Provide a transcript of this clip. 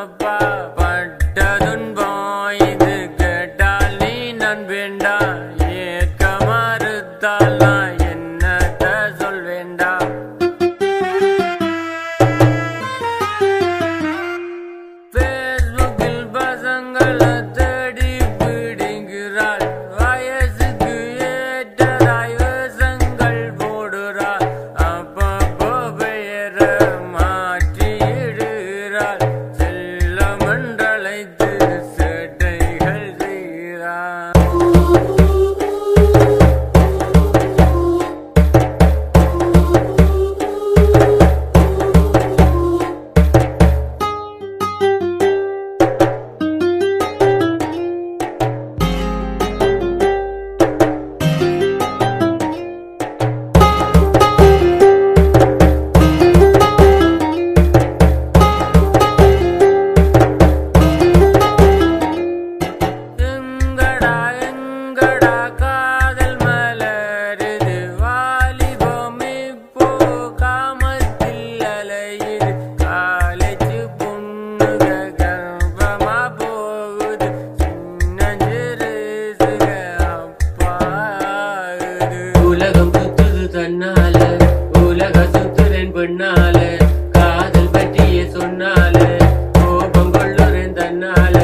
அப்பா பட்ட துன்பம் இது கேட்டால் நீ நண்பேண்டா ஏற்க மறுத்தால் நான் என்னத்த சொல்வேண்டா பேஸ்புக்கில் பசங்களை தேடி பிடிங்கிறாள் வயசுக்கு ஏற்றதாய் வேஷங்கள் போடுறாள் அப்பப்போ பெயர மாற்றியிடுகிறாள் செல்லமென்றழைத்து சேட்டைகள் செய்கிறாள் எங்கடா காதல் மலருது வாலிபம் இப்போ காமத்தில் அலையுது காலேஜ் பொண்ணுக கர்ப்பமா போகுது சின்னஞ்சிறு அப்பாகுது உலகம் சுத்துது தன்னால உலக சுத்துறேன் பெண்ணால காதல் பற்றிய சொன்னால கோபம் கொள்ளுறேன் தன்னால